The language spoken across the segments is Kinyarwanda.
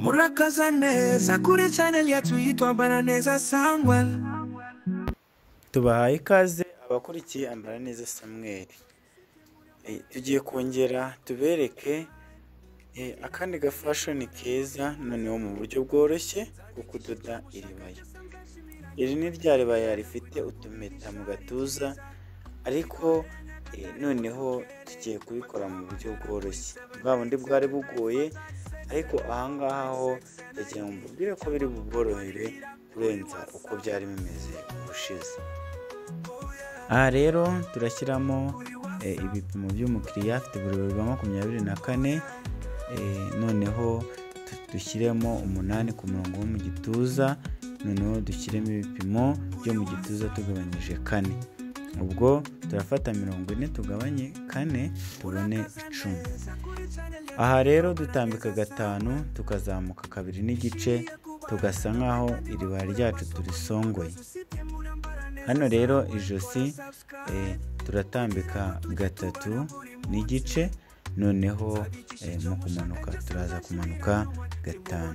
Murakaza neza kuri channel yacu yitwa Ambara Neza Samuel. Tubahaye ikaze abakurikiye Ambara Neza Samuel. Tugiye kongera tubereke akandi gafashoni keza noneho mu buryo bworoshye bwo kudoda iribaya. Iri ni rya ribaya rifite utumeta mu gatuza, ariko noneho tugiye kubikora mu buryo bworoshye. Bwa bundi bwari bugoye, ariko ahangaha ho ndagira ngo mbabwire ko biri buborohere kurenza uko byari bimeze ubushize. Aha rero turashyiramo ibipimo by'umukiriya afite uburebure bwa 24, noneho dushyiremo 8 ku murongo wo mu gituza, noneho dushyiremo ibipimo byo mu gituza tugabanyije 4. Ubwo turafata 40 tugabanye 4 tubone 10. Aha rero dutambika 5 tukazamuka 2 n'igice, tugasa nkaho iribaya ryacu turisongoye. Hano rero ijosi turatambika 3 n'igice, noneho mu kumanuka turaza kumanuka 5,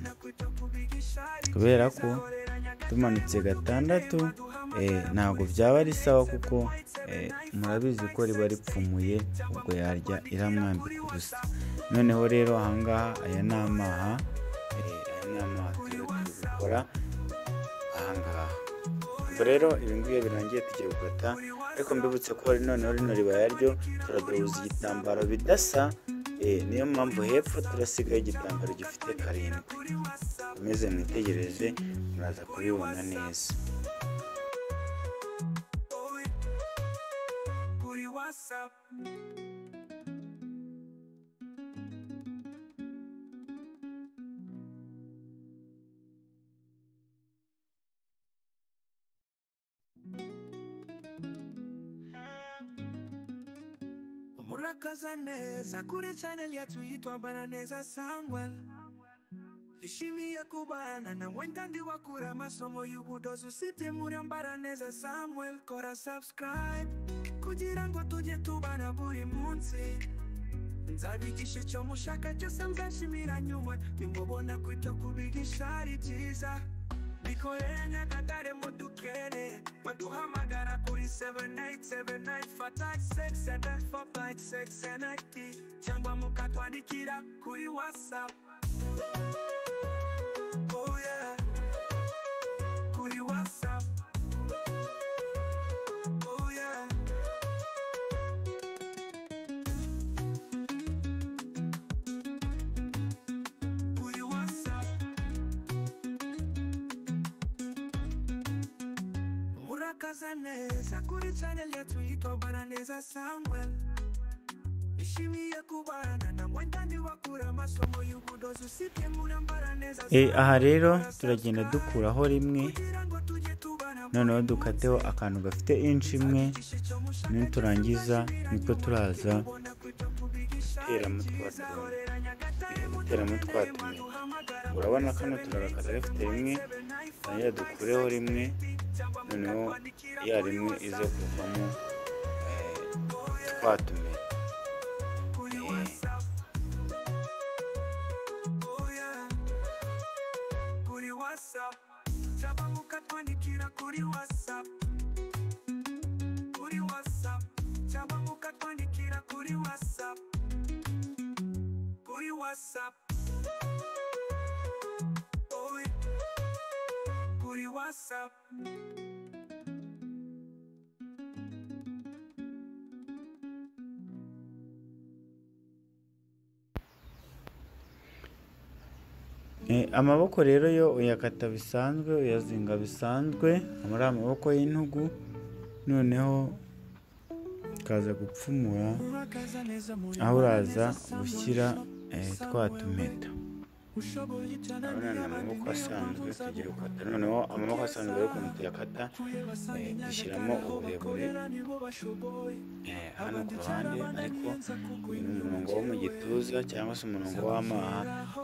kubera ko tumanutse 6 ntabwo byaba ari sawa, kuko murabizi ko riba ripfumuye, ubwo yarya iramwambika ubusa. Noneho rero ahangaha aya ni amaha tubikora ahangaha. Ubwo rero ibi ngibi birangiye tugiye gukata, ariko mbibutse ko noneho rino ribaya ryo turaduhuza igitambaro bidasa, niyo mpamvu hepfo turasigaye igitambaro gifite 7. Umeze mwitegereze muraza kubibona neza. Murakaza neza kuri channel yacu yitwa Ambara Neza Samuel. Ishimiye kubana na wendandi wakura amasomo y'ubudozi usite muri Ambara Neza Samuel. Kora subscribe kugira ngo tujye tubana buri munsi. Nzabigisha icyo mushaka cyose, mzashimira nyuma nimubona kwita kubigisha ari byiza. Bikorere nyagatare mudukere, maduhamagara kuri 7878567456 cyangwa mukatwandikira kuri WhatsApp. Oh yeah, kuri WhatsApp. Oh yeah, kuri WhatsApp. Murakaza neza kuri channel yacu yitwa Ambara Neza Samuel. Ishimiye kubana na wendandi wakura amasomo y'ubudozi usite muri Ambara Neza Samuel. Aha rero turagenda dukuraho rimwe, noneho dukateho akantu gafite inch imwe, niturangiza niko turaza guteramo twa tumeta. Urabona kano turarakata gafite rimwe, nayo dukureho rimwe, noneho ya rimwe iza kuvamo twa tumeta. Cyangwa mukatwandikira kuri WhatsApp. Kuri WhatsApp. Cyangwa mukatwandikira kuri WhatsApp. Kuri WhatsApp. Kuri WhatsApp. Amaboko rero yo uyakata bisanzwe, uyazinga bisanzwe muri amaboko y'intugu, noneho ukaza gupfumura aho uraza gushyira twa tumeta. Urabona amaboko asanzwe tugiye gukata, noneho amaboko asanzwe yo kuntu tuyakata dushyiramo uburebure hano ku ruhande, ariko umurongo wo mu gituza cyangwa se umurongo w'amaha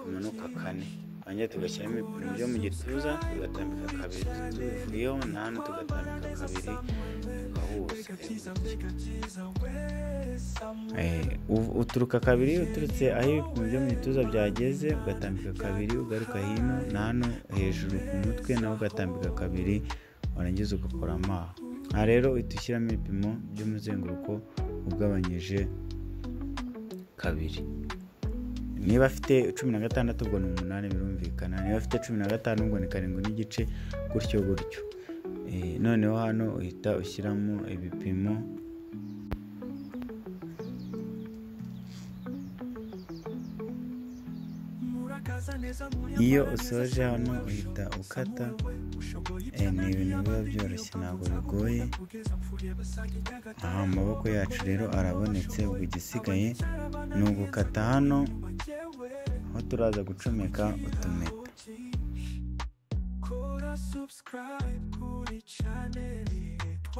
umanuka 4. Hanyuma tugashyiramo ibipimo byo mu gituza tugatambika 2 tuvuyeho, na hano tugatambika 2 tugahuza. wose uturuka kabiri uturutse aho ibipimo byo mu gituza byageze ugatambika kabiri ugaruka hino na hano hejuru ku mutwe naho ugatambika kabiri warangiza ugakora amaha. Aha rero uhita ushyiramo ibipimo by'umuzenguruko ugabanyije kabiri. Niba afite 16 ubwo ni 8 birumvikana, niba afite 15 ubwo ni 7 n'igice, gutyo gutyo. Noneho hano uhita ushyiramo ibipimo iyo usoje hano uhita ukata. Ni ibintu biba byoroshye ntabwo bigoye. Amaboko yacu rero arabonetse, ubwo igisigaye ni ugukata hano aho turaza gucomeka utumeta.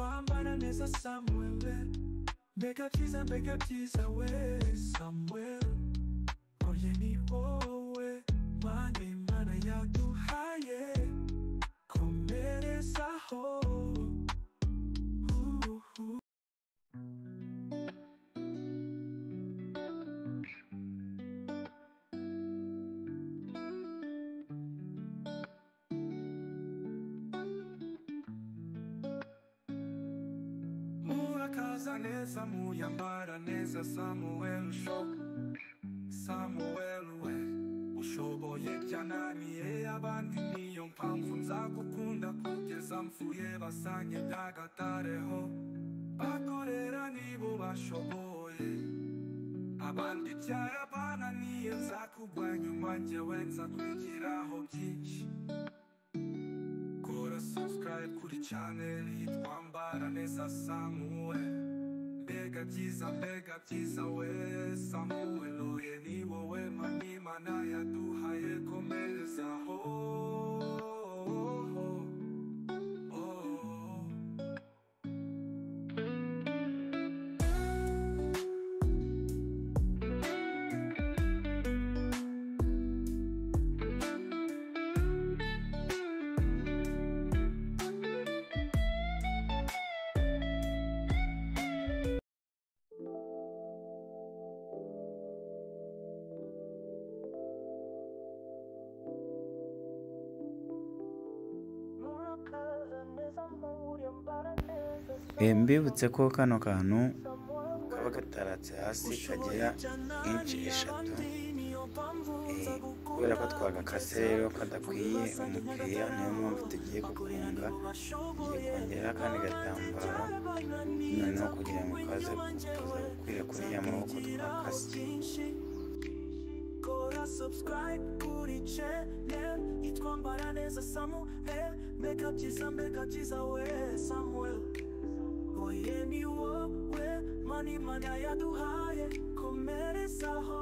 Ambara Neza Samuel, mbega byiza we Samuel, oye ni wowe Mana yaduhaye, komerezaho. Neza Ambara Neza Samuel show Samuel we ushoboye byananiye abandi niyo mpamvu nzagukunda kugeza mpfuye basange byagatareho bakorera nibo bashoboye abandi byarabananiye nzakugwa nyuma njyewe nzakwigiraho byinshi. Kora subscribe kuri channel yitwa Ambara Neza Samuel, mbega byiza we Samuel, oye ni wowe Mana yaduhaye, komerezaho. Mbibutse ko kano kantu kaba gataratse hasi kagera inch 3, kubera ko twagakase rero kadakwiye umukiriya, niyo mpamvu tugiye gufunga, tugiye kongera akandi gatambaro noneho kugira ngo kaze gukwira kuri ya maboko twakase. Subscribe kuri channel yitwa Ambara Neza Samuel, mbega byiza we Samuel, oye ni wowe Mana yaduhaye, komerezaho.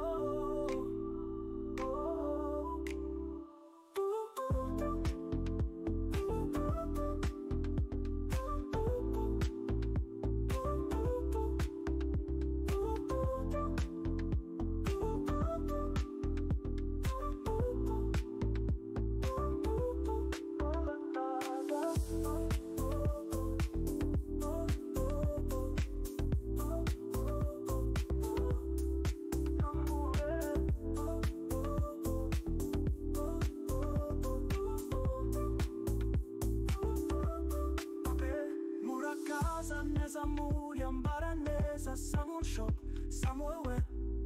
Neza muri Ambara Neza Samuel shop Samuel we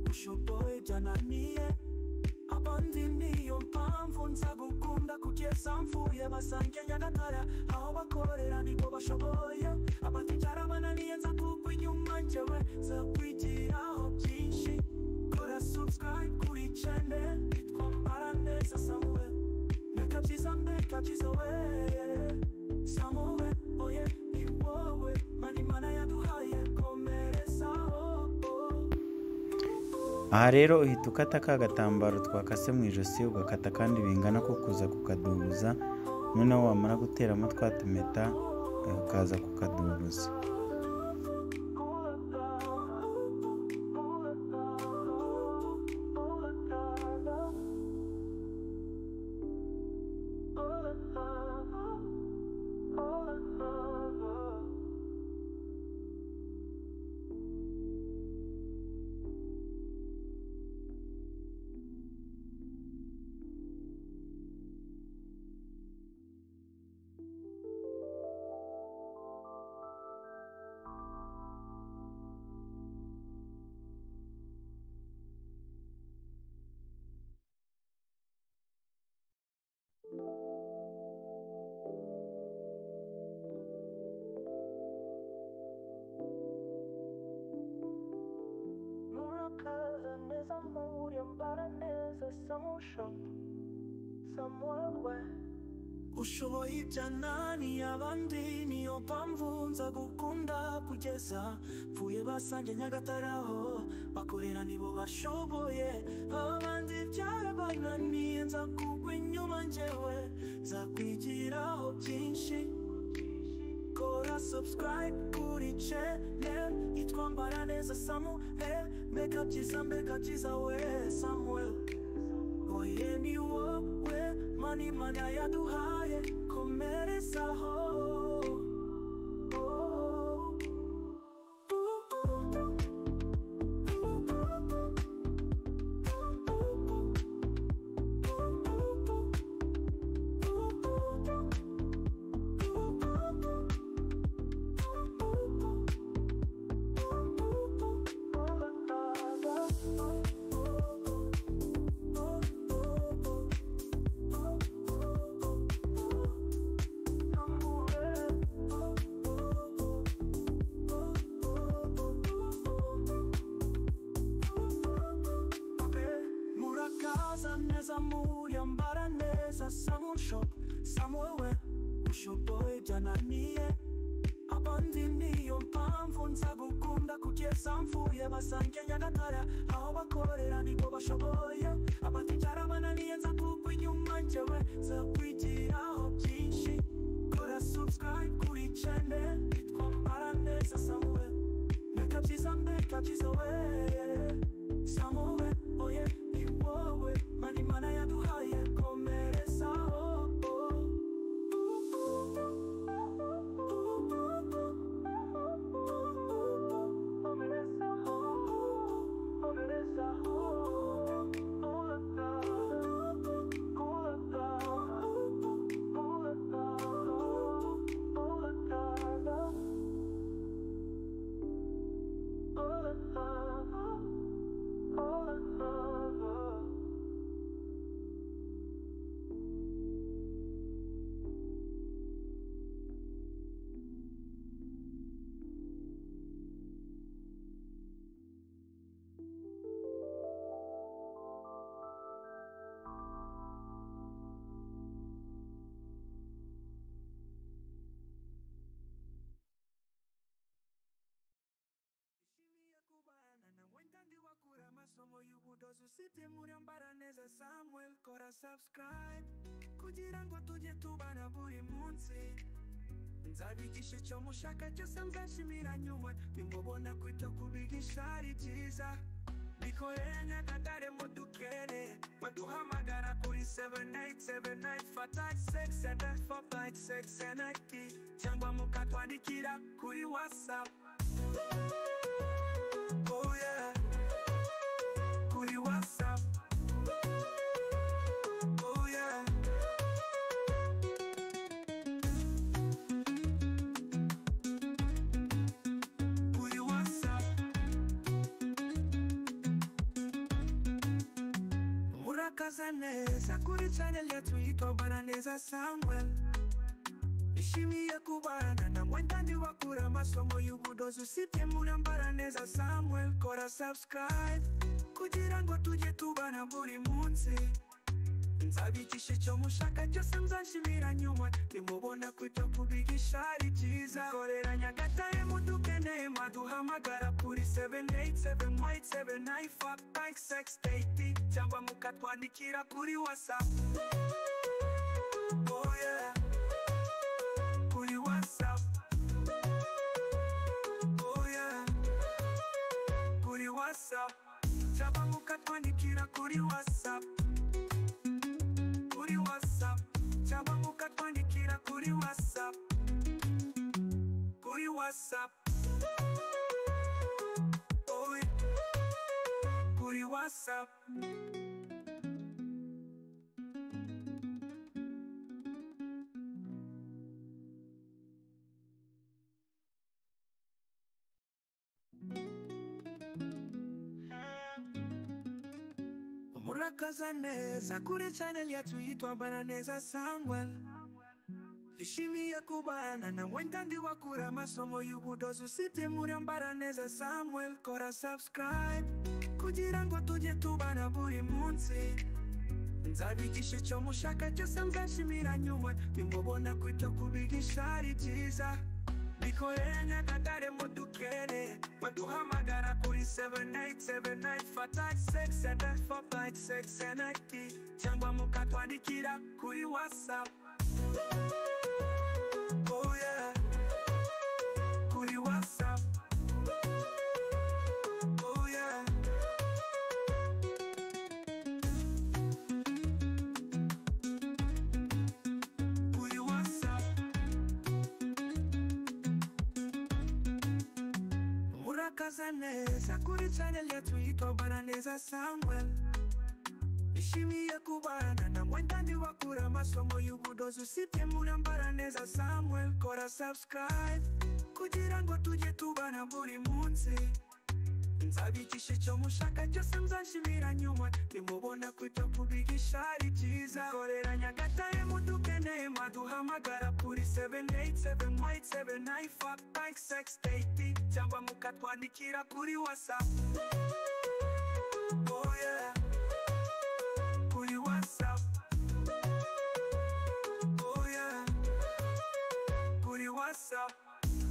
ushoboye byananiye abandi niyo mpamvu nzagukunda kugeza mpfuye basange Nyagatare aho bakorera nibo bashoboye abandi byarabananiye nzakugwa inyuma njyewe nzakwigiraho byinshi. Kora subscribe kuri channel yitwa Ambara Neza Samuel, mbega byiza we Samuel, oye ni wowe Mana yaduhaye, komerezaho. Aha rero uhita ukata ka gatambaro twakase mu ijosi, ugakata kandi bingana ko kuza kukadubuza, noneho wamara guteramo twa tumeta ukaza kukadubuza. muri Ambara neza shop somewhere. Ushoboye ibyanani abandi niyo mpamvu nza gukunda kugeza mvuye basange Nyagataraho bakorera nibo bashoboye abandi byarabananiye nza kugwa inyuma njyewe nza kwigiraho byinshi. Kora subscribe kuri channel yitwa Ambara neza Samuel, make up byiza we Samuel. Oye ni wowe mani mana yaduhaye komerezaho. Neza muri Ambara neza shop somewhere. Ushoboye byananiye abandi niyo mpamvu nza gukunda kugeza mvuye basange Nyagatare aho bakorera nibo bashoboye abandi byarabananiye nza kugwa inyuma njyewe nza kwigiraho byinshi. Kora subscribe kuri channel yitwa Ambara neza Samuel, make up byiza we Samuel. Oye ni wowe mani mana yaduhaye komerezaho. Wendandi wakura masomo y'ubudozi usibye muri Ambara neza Samuel. Kora subscribe kugira ngo tujye tubana buri munsi. Nzabigisha icyo mushaka cyose nzashimira nyuma nimubona kwita kubigisha ari byiza. Bikorere Nyagatare mudukere baduhamagara kuri 7878456745 cyangwa mukatwandikira kuri WhatsApp. Oh yeah, kuri WhatsApp. Oh yeah. Kuri WhatsApp. Murakaza neza kuri channel yetu yitwa Ambara neza Samuel. Ishimiye kubana na mwendandi wakura masomo y'ubudozi usibye muri Ambara neza Samuel. Kora subscribe kugira ngo tujye tubana buri munsi. Nzabigisha icyo mushaka cyose nzashimira nyuma nimubona kwita kubigisha ari byiza. Korera Nyagatare mudukeneye maduhamagara kuri 7878755680 cyangwa mukatwandikira kuri WhatsApp. Oh yeah, kuri WhatsApp. Oh yeah, kuri WhatsApp. Cyangwa mukatwandikira kuri WhatsApp. Kuri WhatsApp. Cyangwa mukatwandikira kuri WhatsApp. Kuri WhatsApp. Oh yeah, kuri WhatsApp. Murakaza neza kuri channel yetu yitwa Ambara neza Samuel. Ishimiye kubana na mwendandi wakura masomo y'ubudozi usibye muri Ambara neza Samuel. Kora subscribe kugira ngo tujye tubana buri munsi. Nzabigisha icyo mushaka cyose muzashimira nyuma, nimubona kwita kubigisha ari byiza. Bikorere Nyagatare mudukene, baduhamagara kuri 7878456745 cyangwa mukatwandikira kuri WhatsApp. Oh yeah, kuri WhatsApp. Oh yeah. Kuri WhatsApp. Murakaza neza kuri channel yetu yitwa Ambara Neza Samuel. Ishimiye kubana na mwendani wakura masomo y'ubudozi usibye muri Ambara Neza Samuel. Kora subscribe kugira ngo tujye tubana buri munsi. Nzabigisha icyo mushaka cyose muzashimira nyuma, nimubona kwita kubigisha ari byiza. Korera Nyagatare mudukene, maduhamagara kuri 7878755680 cyangwa mukatwandikira kuri WhatsApp. Oh yeah, kuri WhatsApp. Oh yeah, kuri WhatsApp.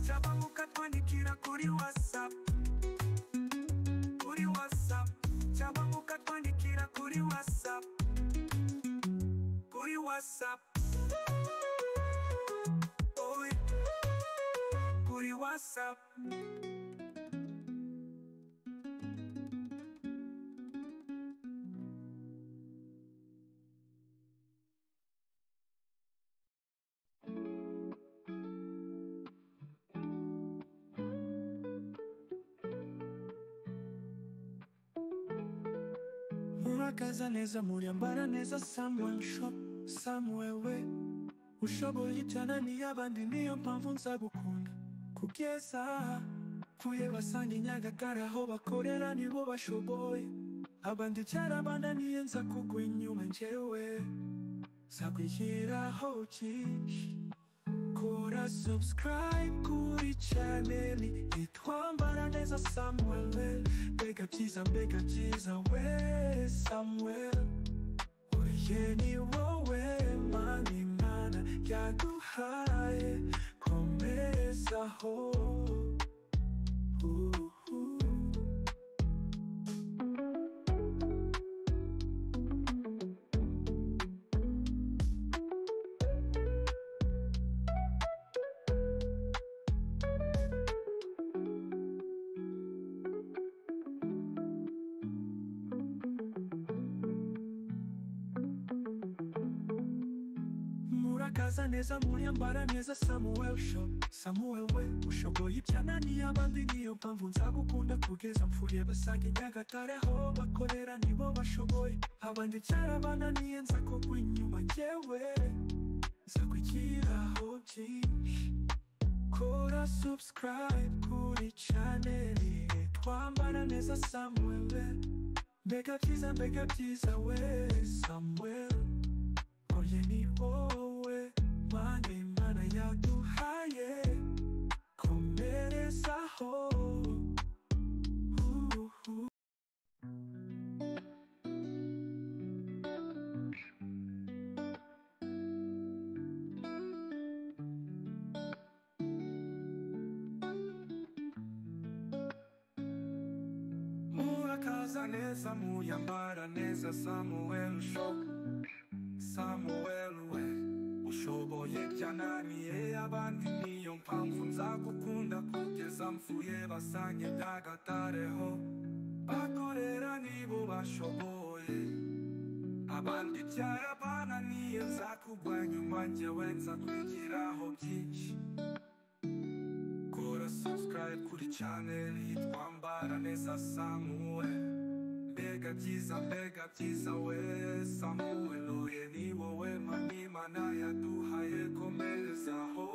Cyangwa mukatwandikira kuri WhatsApp. Kuri WhatsApp. Cyangwa mukatwandikira kuri WhatsApp. Kuri WhatsApp. Oh yeah, kuri WhatsApp. Murakaza neza muri Ambara Neza Samuel Shop. Samuel we ushoboye ibyananiye abandi, niyo mpamvu nzagukunda kugeza kuye basanga Nyagatare aho bakorera nibo bashoboye. Abandi cyarabananiye nza kugwa inyuma njyewe nzakwishyiraho byinshi. Kora subscribe kuri channel yitwa Ambara Neza Samuel. Mbega byiza we Samuel. Oye ni wowe Mana Imana yaduhaye, komerezaho. Murakaza neza muri Ambara Neza Samuel Shop. Samuel we ushoboye ibyananiye abandi, niyo mpamvu nzagukunda kugeza mpfuye basanga Nyagatare aho bakorera nibo bashoboye. Abandi cyarabananiye nza kugwa inyuma njyewe nzakwigiraho byinshi. Kora subscribe kuri channel yitwa Ambara Neza Samuel. Mbega byiza we Samuel. Oye ni wowe Mana Imana yaduhaye, komerezaho. Murakaza neza muri Ambara Neza Samuel Shop. Samuel we ushoboye byananiye abandi, niyo mpamvu nzagukunda kugeza mpfuye basange Nyagatare ho bakorera nibo bashoboye. Abandi byarabananiye nzakugwa nyuma njyewe nzakwigiraho byinshi. Kora subscribe kuri channel yitwa Ambara Neza Samuel. Mbega byiza we Samuel. Oye ni wowe Mana Imana yaduhaye, komerezaho.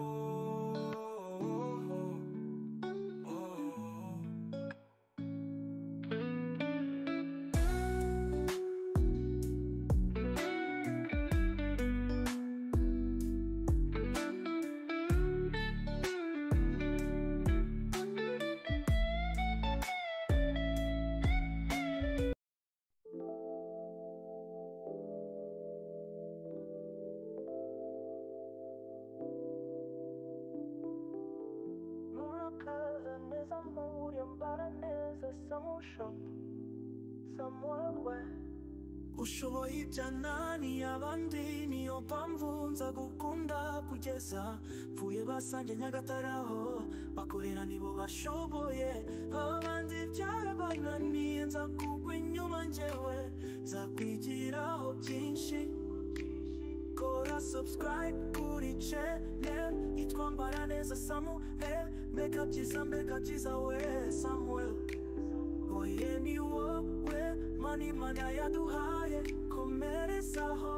ushoboye ibyanani abandi niyo mpamvu nza gukunda kugeza mvuye basange Nyagatare aho bakorera nibo bashoboye abandi byarabananiye nza kugwa inyuma njyewe nza kwigiraho byinshi kora subscribe kuri channel yitwa Ambara Neza Samuel mbega byiza we Samuel oye ni wowe mani mana yaduhaye komerezaho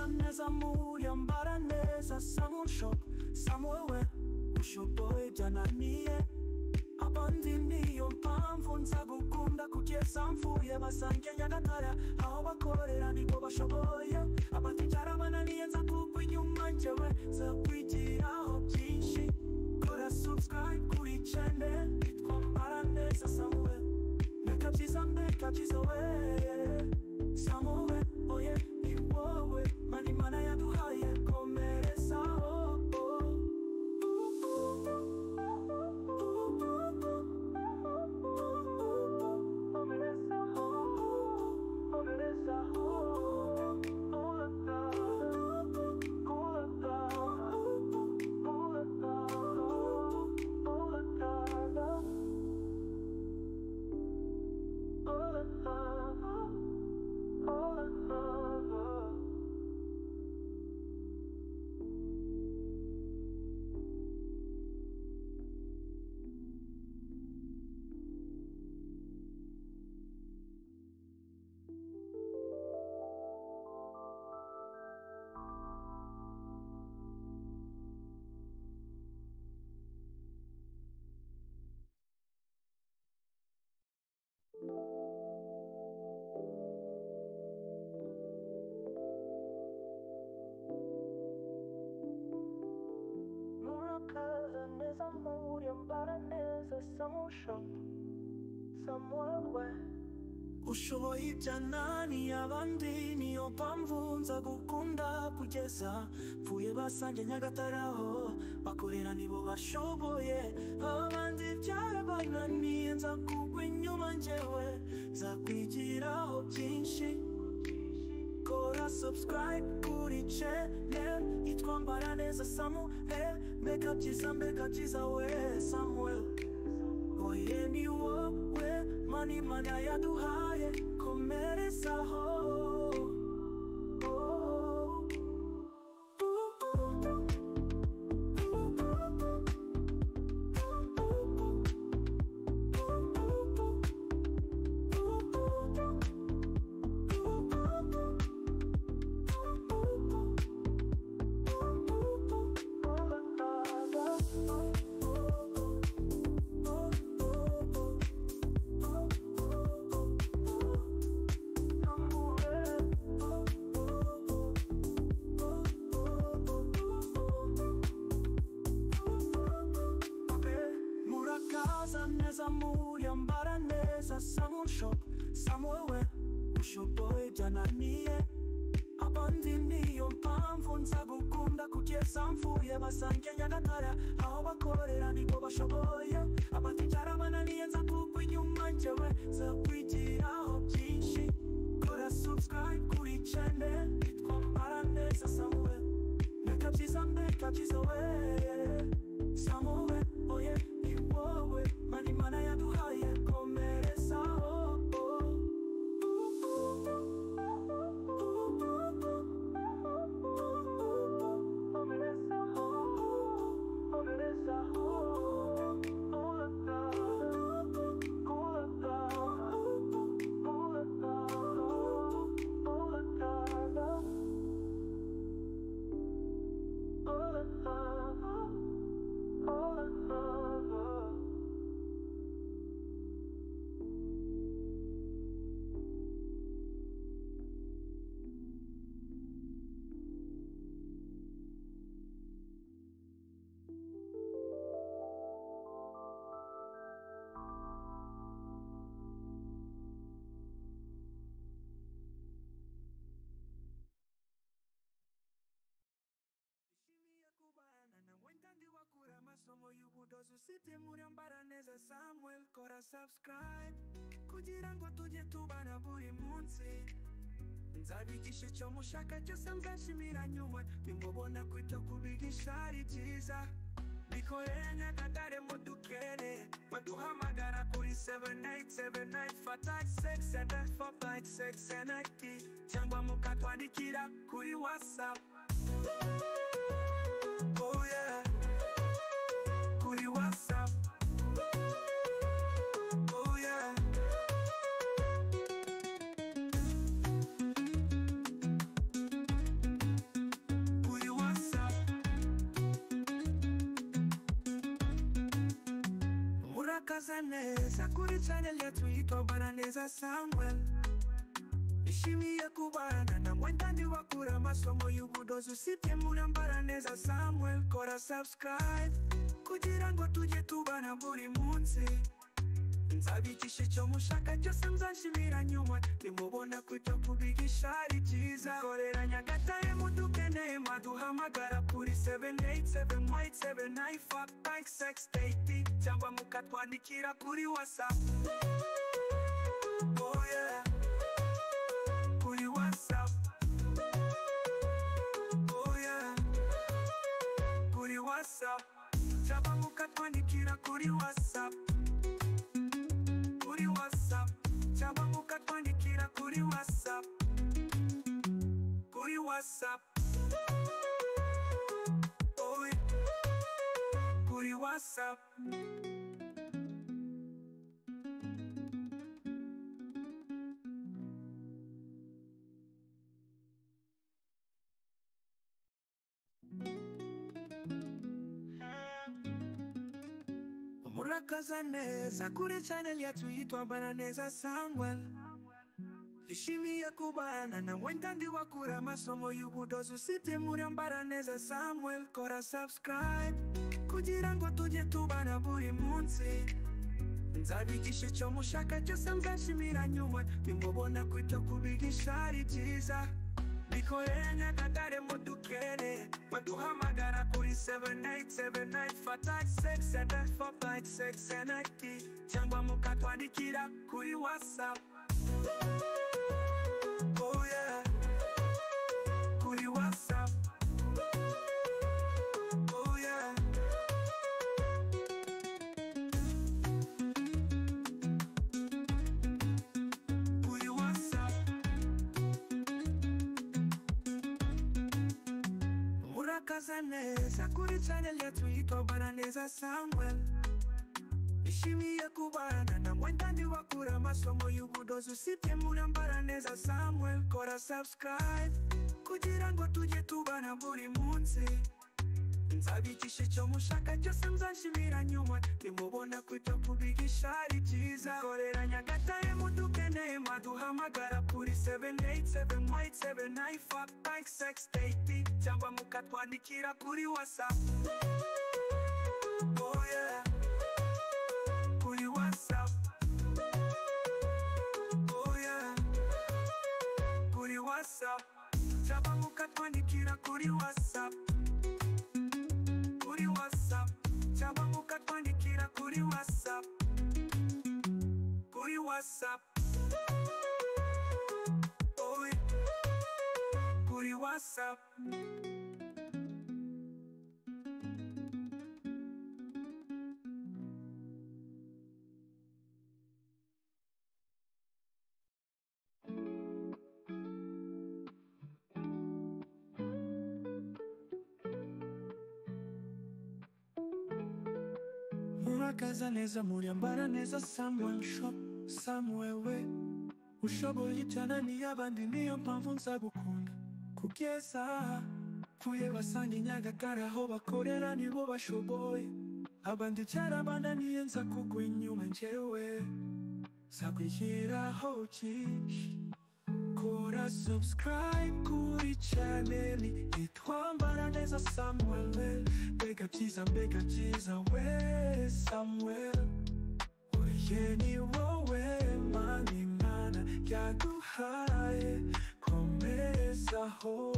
Neza muri Ambara Neza Salon Shop Samuel ushoboye byananiye abandi niyo mpamvu nza gukunda kugeza mvuye basange Nyagatare aho bakorera nibo bashoboye abandi byarabananiye nza kugwa inyuma njyewe nza kwigiraho byinshi kora subscribe kuri channel yitwa Ambara Neza Samuel mbega byiza we Samuel oye ni wowe mani mana yaduhaye komerezaho Neza muri Ambara Neza Salon Shop Samuel ushoboye ibyanani abandi niyo mpamvu nza gukunda kugeza mvuye basange Nyagatare aho bakorera nibo bashoboye abandi byarabananiye nza kugwa inyuma njyewe nza kwigiraho byinshi kora subscribe kuri channel yitwa Ambara Neza Samuel mbega byiza we Samuel oye ni wowe mani mana yaduhaye komerezaho Neza muri Ambara Neza Salon Shop Samuel ushoboye byananiye abandi niyo mpamvu nza gukunda kugeza mvuye basange Nyagatare aho bakorera nibo bashoboye abandi byarabananiye nza kugwa inyuma njyewe nza kwigiraho byinshi kora subscribe kuri channel yitwa Ambara Neza Samuel mbega byiza we Samuel oye ni wowe mani mana yaduhaye komerezaho Masomo y'ubudozi usibye muri Ambara Neza Samuel, kora subscribe kugira ngo tujye tubana buri munsi. Nzabigisha icyo mushaka cyose, muzashimira nyuma nimubona kwita kubigisha ari byiza. Bikorere Nyagatare mudukere, baduhamagara kuri 787856 cyangwa mukatwandikira kuri WhatsApp. Oh yeah, kuri WhatsApp. Oh yeah, kuri WhatsApp. Murakaza neza kuri channel yetu yitwa Ambara Neza Samuel. Nishimiye kubana na mwendani wakura masomo y'ubudozi usibye muri Ambara Neza Samuel, kora subscribe kugira ngo tujye tubana buri munsi. Nzabigisha icyo mushaka cyose, muzashimira nyuma nimubona kwita kubigisha ari byiza. Korera Nyagatare mudukeneye, maduhamagara kuri 787856 cyangwa mukatwandikira kuri WhatsApp. Oh yeah, kuri WhatsApp. Oh yeah, kuri WhatsApp. Cyangwa mukatwandikira kuri WhatsApp. Kuri WhatsApp. Cyangwa mukatwandikira kuri WhatsApp. Kuri WhatsApp. Oh yeah, kuri WhatsApp. Murakaza neza kuri channel yetu yitwa Ambara Neza Samuel. Nishimiye kubana na mwendani wakura masomo y'ubudozi usibye muri Ambara Neza Samuel, kora subscribe kugira ngo tujye tubana buri munsi. Nzabigisha icyo mushaka cyose, muzashimira nyuma nimubona kwita kubigisha ari byiza. Bikorere Nyagatare mudukere, baduhamagara kuri 787856 cyangwa mukatwandikira kuri WhatsApp. Oh yeah, kuri WhatsApp. Oh yeah, kuri WhatsApp. Murakaza neza kuri channel yetu yitwa Ambara Neza Samuel. Nishimiye kubana na mwendani wakura masomo y'ubudozi usibye muri Ambara Neza Samuel, kora subscribe kugira ngo tujye tubana buri munsi. Nzabigisha icyo mushaka cyose, muzashimira nyuma nimubona kwita kubigisha ari byiza. Korera Nyagatare mudukeneye, maduhamagara kuri 787856 cyangwa mukatwandikira kuri WhatsApp. Oh yeah, kuri WhatsApp. Oh yeah, kuri WhatsApp. Cyangwa mukatwandikira kuri WhatsApp. Kuri WhatsApp. Cyangwa mukatwandikira kuri WhatsApp. Kuri WhatsApp. Oh yeah, kuri WhatsApp. Murakaza neza muri Ambara Neza Samuel shop. Samuel we ushoboye cyane n'iy'abandi, niyo mpamvu nzagukunda kugeza pfuye basanga Nyagatare aho bakorera nibo bashoboye, abandi cyarabananiye nza kugwa inyuma njyewe nzakwishyiraho byinshi. Kora subscribe kuri channel yitwa Ambara Neza Samuel, mbega byiza we Samuel, uriye ni wowe Imana yaduhaye, komerezaho.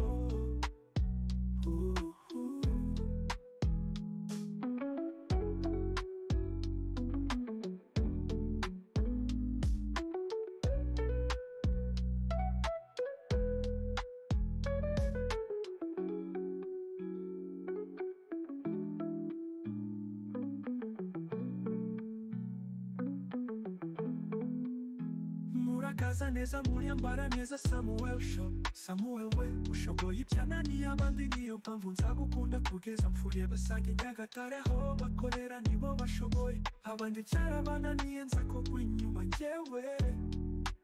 Murakaza neza muri Ambara Neza Samuel Show. Samuel we ushoboye ibyananiye abandi, niyo mpamvu nzagukunda kugeza mpfuye basanga Nyagatare aho bakorera nibo bashoboye, abandi cyarabananiye nza kugwa inyuma njyewe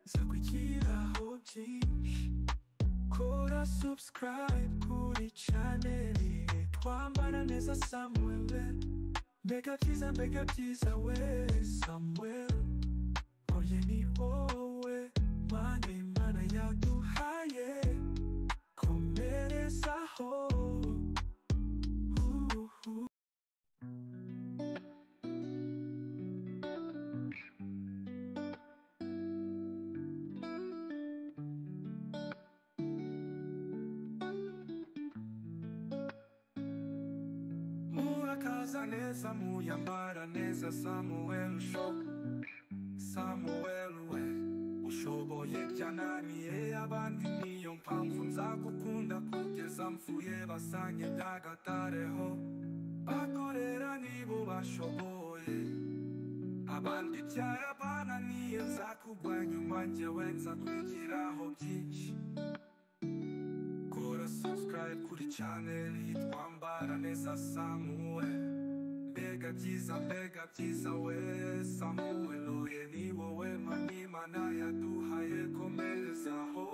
nzakwigiraho byinshi. Kora subscribe kuri channel yitwa Ambara Neza Samuel, mbega byiza we Samuel, oye ni wowe Imana yaduhaye, komerezaho. Murakaza neza muri Ambara Neza Samuel Show. Samuel we ushoboye byananiye abandi, niyo mpamvu nzagukunda kugeza mpfuye basange Nyagatare ho bakorera nibo bashoboye, abandi cyarabananiye nzakugwa nyuma njyewe nzakwigiraho byinshi. Kora subscribe kuri channel yitwa Ambara Neza Samuel, mbega byiza we Samuel, oye ni wowe Imana yaduhaye, komerezaho.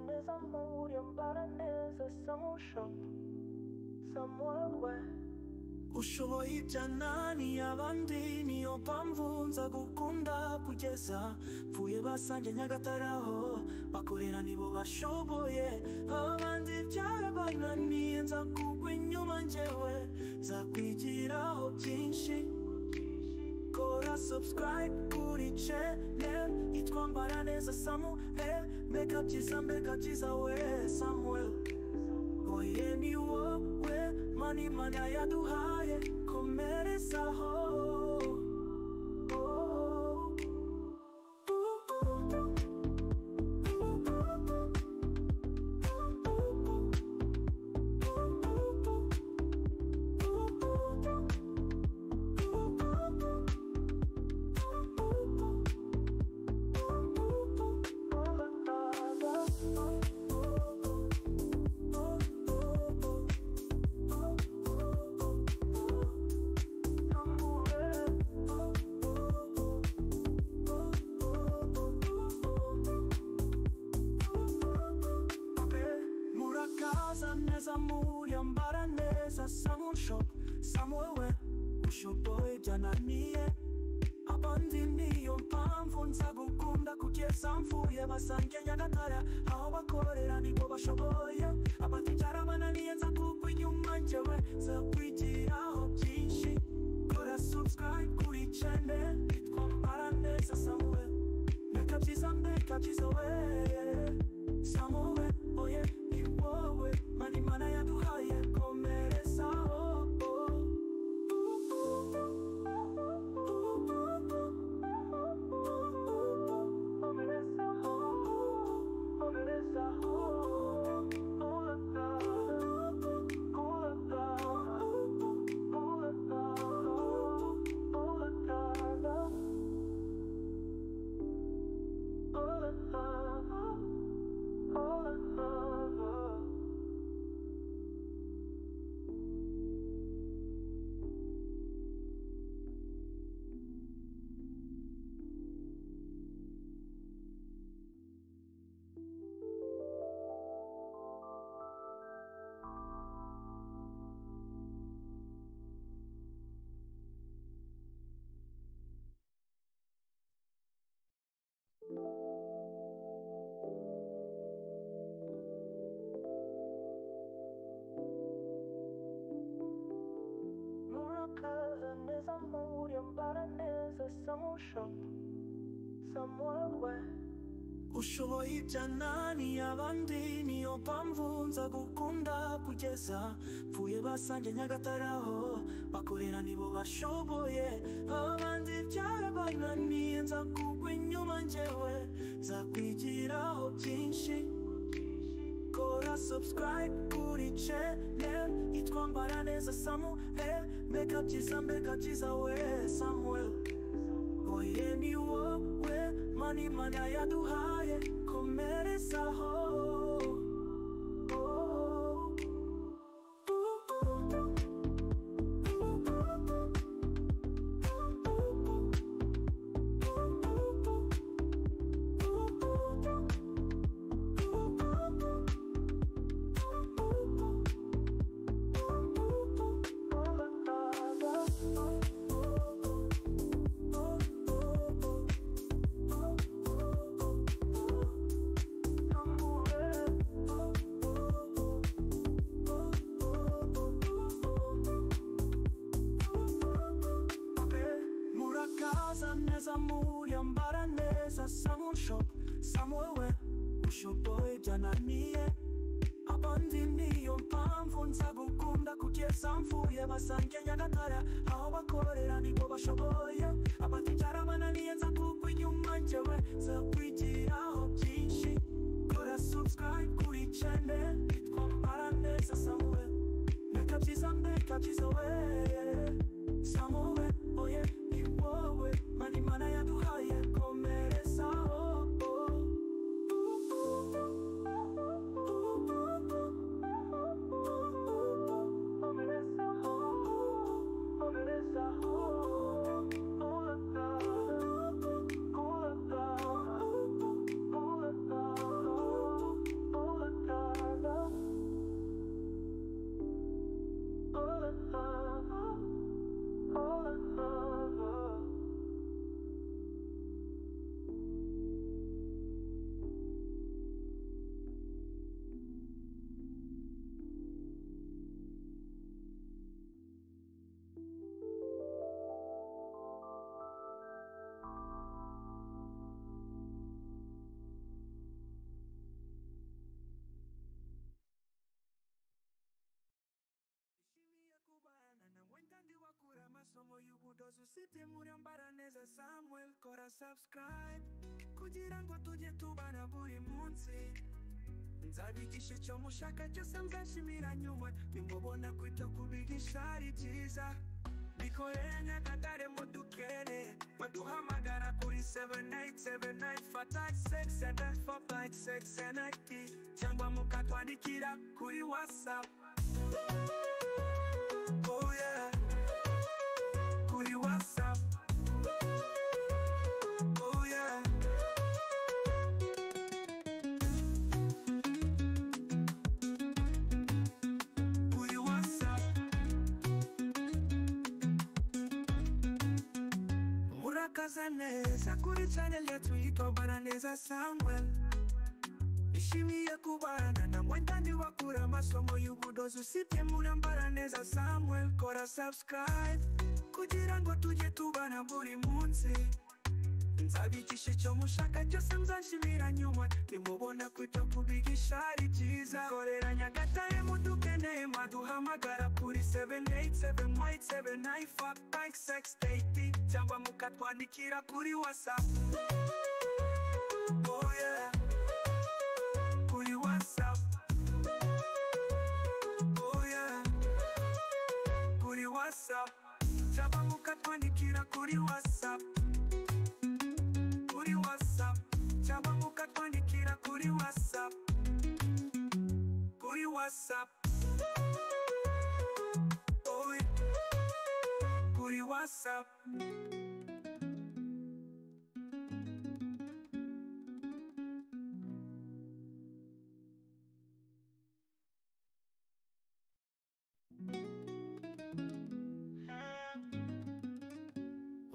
Neza muri Ambara Neza Samuel we ushoboye ibyananiye abandi, niyo mpamvu nzagukunda kugeza mpfuye basange Nyagatare aho bakorera nibo bashoboye, abandi byarabananiye nzakugwa inyuma njyewe nzakwigiraho byinshi. Kora subscribe kuri channel yitwa Ambara Neza Samuel, mbega byiza we Samuel, oye ni wowe Imana yaduhaye, komerezaho. Neza muri Ambara Neza Samuel we ushoboye byananiye abandi, niyo mpamvu nzagukunda kugeza mpfuye basange Nyagatare aho bakorera nibo bashoboye, abandi cyarabananiye nzakugwa inyuma njyewe nzakwigiraho byinshi. Kora subscribe kuri channel yitwa Ambara Neza Samuel, mbega byiza we Samuel, oye ni wowe Imana yaduhaye, komerezaho. Komerezaho. Neza muri Ambara Neza Shop somewhere. Ushoboye ibyanani abandi niyo mpamvu nza gukunda kugeza mvuye basange Nyagataraho bakorera nibo bashoboye abandi byarabananiye nza kugwa inyuma njyewe nza kwigiraho byinshi. Kora subscribe kuri channel yitwa Ambara Neza Samuel. Mbega byiza we Samuel. Oye ni wowe mani mana yaduhaye komerezaho. Neza muri Ambara Neza Shop somewhere. Ushoboye byananiye abandi niyo mpamvu nza gukunda kugeza mvuye basange Nyagatare aho bakorera nibo bashoboye abandi byarabananiye nza kugwa inyuma njyewe nza kwigiraho byinshi. Kora subscribe kuri channel yitwa Ambara Neza Samuel. Mbega byiza we Samuel. Oye ni wowe mani mana yaduhaye komerezaho. Na wentandi wakura amasomo y'ubudozi usibye muri Ambara Neza Samuel. Kora subscribe kugira ngo tujye tubana buri munsi. Nzabigisha icyo mushaka cyose muzashimira nyuma nimubona kwita kubigisha ari byiza. Bikorera Nyagatare mudukere baduhamagara kuri 787856 cyangwa mukatwandikira kuri WhatsApp. Oh yeah, kuri WhatsApp. Oh yeah. Kuri WhatsApp. Murakaza neza kuri channel yetu yitwa Ambara Neza Samuel. Ishimiye kubana na wentandi wakura amasomo y'ubudozi usibye muri Ambara Neza Samuel. Kora subscribe kugira ngo tujye tubana buri munsi. Nzabigisha icyo mushaka cyose muzashimira nyuma nimubona kwita kubigisha ari byiza. Korera Nyagatare mudukeneye maduhamagara kuri 78787956 cyangwa mukatwandikira kuri WhatsApp. Oh yeah, kuri WhatsApp. Oh yeah, kuri WhatsApp. Cyangwa mukatwandikira kuri WhatsApp. Kuri WhatsApp. Cyangwa mukatwandikira kuri WhatsApp. Kuri WhatsApp. Oh yeah, kuri WhatsApp.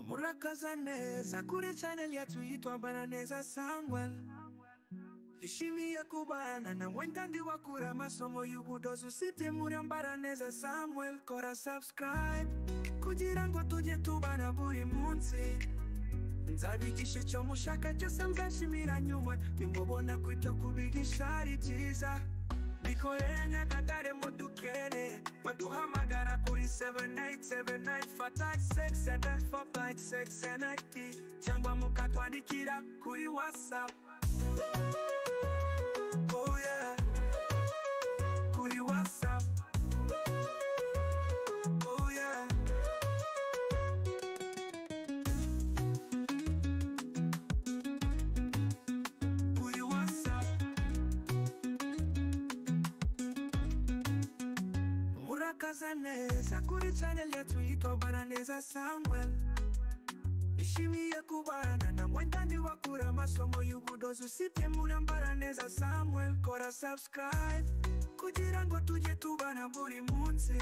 Murakaza neza kuri channel yacu yitwa Ambara Neza Samuel. Ishimiye kubana na wentandi wakura amasomo y'ubudozi usibye muri Ambara Neza Samuel. Kora subscribe kugira ngo tujye tubana buri munsi. Nzabigisha icyo mushaka cyose muzashimira nyuma, nimubona ko ibyo kubigisha ari byiza. Bikorere Nyagatare mudukere, baduhamagara kuri 7879567456 cyangwa mukatwandikira kuri WhatsApp. Oh yeah, kuri WhatsApp. Oh yeah. Kuri WhatsApp. Murakaza neza kuri channel yetu yitwa Ambara Neza Samuel. Ishimiye kubana na mwendandi wakura amasomo y'ubudozi usibye muri Ambara Neza Samuel. Kora subscribe kugira ngo tujye tubana buri munsi.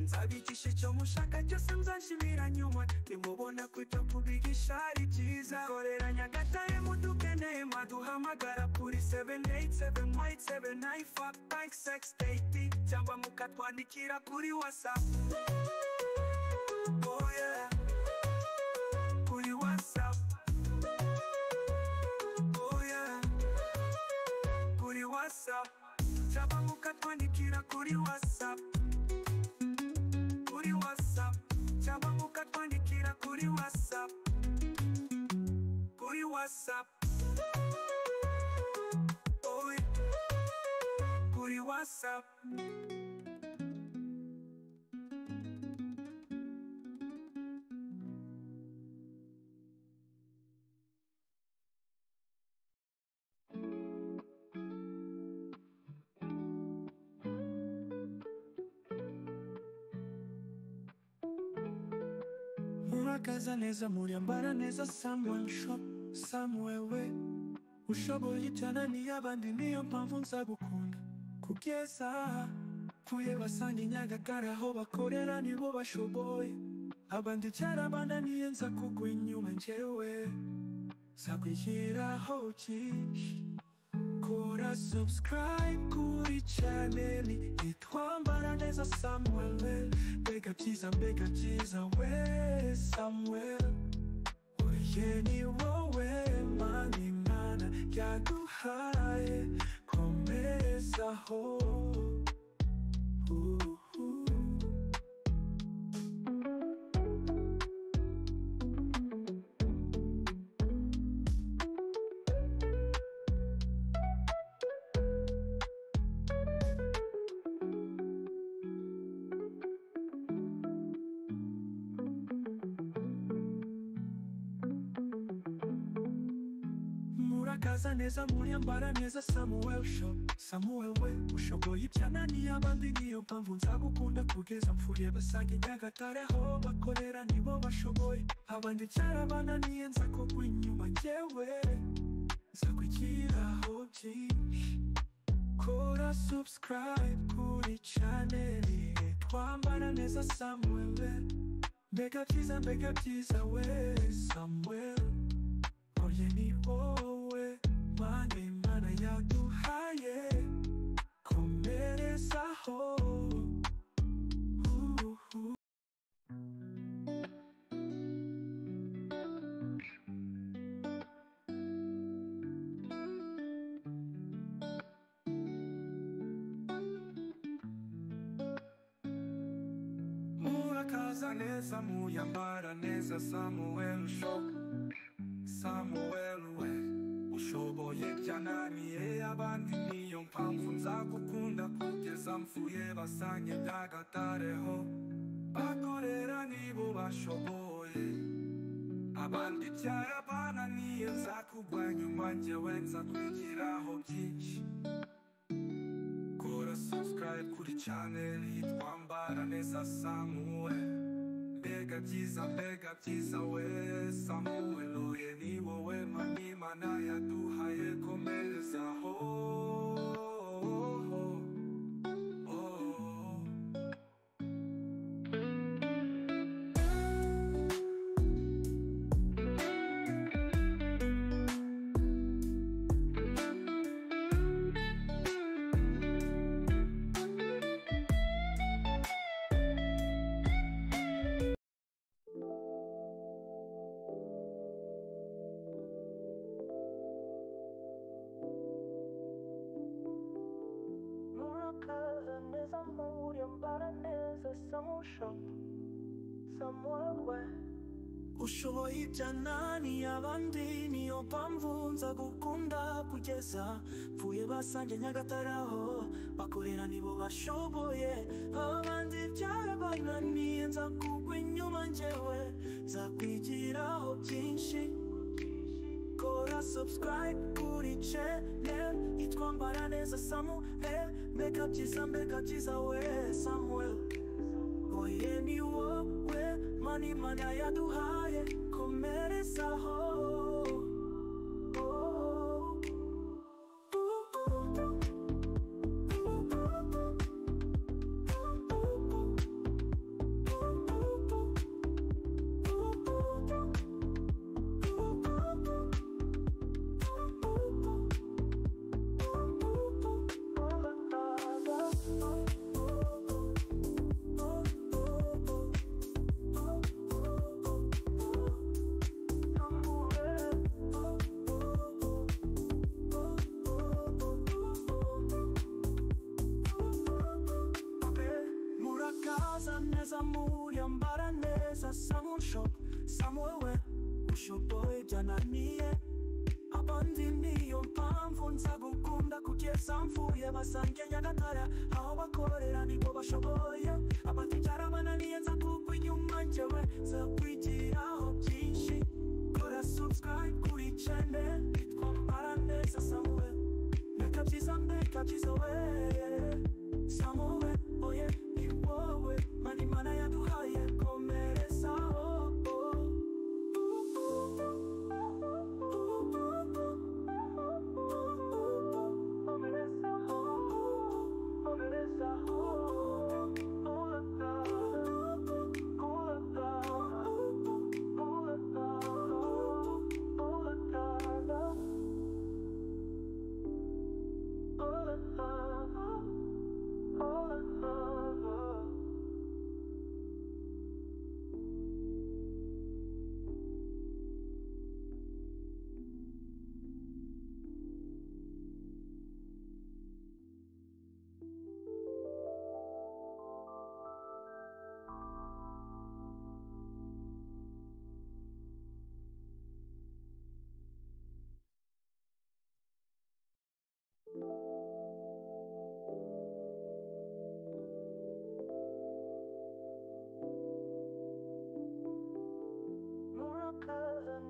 Nzabigisha icyo mushaka cyose muzashimira nyuma, nimubona ko ibyo kubigisha ari byiza. Korera Nyagatare mudukeneye maduhamagara kuri 787956 cyangwa mukatwandikira kuri WhatsApp. Oh yeah, kuri WhatsApp. Oh yeah, kuri WhatsApp. Cyangwa mukatwandikira kuri WhatsApp. Kuri WhatsApp. Cyangwa mukatwandikira kuri WhatsApp. Kuri WhatsApp. Oh yeah, kuri WhatsApp. Murakaza neza muri Ambara Neza Samuel shop. Samuel we ushoboye cyane n'iy'abandi, niyo mpamvu nzagukunda kugeza kuye basange Nyagatare aho bakorera nibo bashoboye. Abandi cyarabananiye nza kugwa inyuma njyewe nzakwishyiraho byinshi. Kora subscribe kuri channel yitwa Ambara Neza Samuel. Mbega byiza we Samuel. Oye ni wowe mani mana yaduhaye, komerezaho. Murakaza neza muri Ambara Neza Samuel shop. Samuel we ushoboye ibyananiye abandi, niyo mpamvu nzagukunda kugeza mpfuye basange Nyagatare aho bakorera nibo bashoboye. Abandi cyarabananiye nza kugwa inyuma njyewe nzakwigiraho byinshi. Kora subscribe kuri channel yitwa Ambara Neza Samuel. Mbega byiza we Samuel. Oye ni wowe mani mana yaduhaye, komerezaho. Murakaza neza muri Ambara Neza Samuel shop. Samuel we ushoboye byananiye abandi, niyo mpamvu nzagukunda kugeza mpfuye basange Nyagatare ho bakorera nibo bashoboye. Abandi cyarabananiye nzakugwa nyuma njyewe nzakwigiraho byinshi. Kora subscribe kuri channel yitwa Ambara Neza Samuel. Mbega byiza we Samuel. Oye ni wowe mani mana yaduhaye, komerezaho. Ambara neza samushop somewhere. Ushoboye ibyanani abandi niyo mpamvu nza gukunda kugeza mvuye basange Nyagataraho bakorera nibo bashoboye abandi byarabananiye nza kugwa inyuma njyewe nza kwigiraho byinshi. Kora subscribe kuri channel yitwa Ambara neza Samuel, mbega byiza we Samuel. Oye ni wowe mani mana yaduhaye komerezaho. Neza muri Ambara neza samushop somewhere. Ushoboye byananiye abandi niyo mpamvu nza gukunda kugeza mvuye basange Nyagatare aho bakorera nibo bashoboye abandi byarabananiye nza kugwa inyuma njyewe nza kwigiraho byinshi. Kora subscribe kuri channel yitwa Ambara neza Samuel, mbega byiza we Samuel. Oye ni wowe mani mana yaduhaye komerezaho.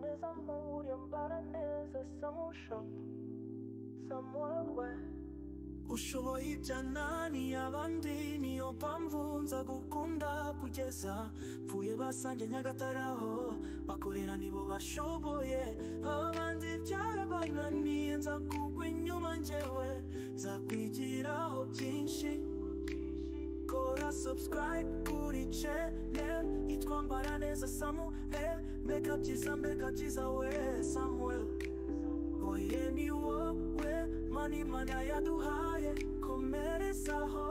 Neza muri Ambara neza samushop somewhere. Ushoboye ibyanani abandi niyo mpamvu nza gukunda kugeza mvuye basange Nyagataraho bakorera nibo bashoboye abandi byarabananiye nza kugwa inyuma njyewe nza kwigiraho byinshi. Kora subscribe kuri channel yitwa Ambara neza Samuel, mbega byiza we Samuel. Oye ni wowe mani mana yaduhaye komerezaho.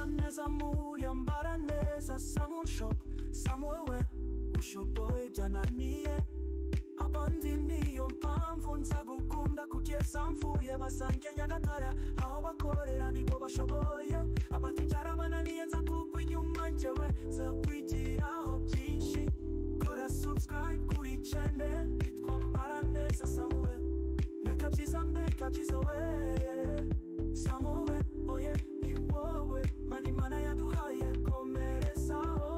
Neza muri Ambara neza samushop somewhere. Ushoboye byananiye abandi niyo mpamvu nza gukunda kugeza mvuye basange Nyagatare aho bakorera nibo bashoboye abandi byarabananiye nza kugwa inyuma njyewe nza kwigiraho byinshi. Kora subscribe kuri channel yitwa Ambara neza Samuel, mbega byiza we Samuel. Oye ni wowe mani mana yaduhaye komerezaho.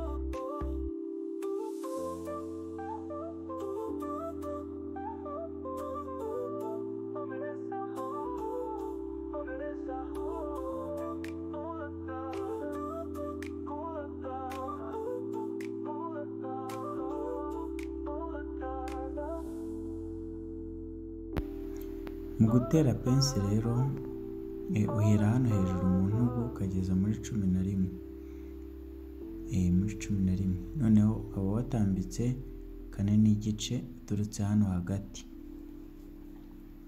Mu gutera pensi rero uhera hano hejuru mu ntugu ukageza muri 11, muri 11, noneho ukaba watambitse 4 n'igice uturutse hano hagati.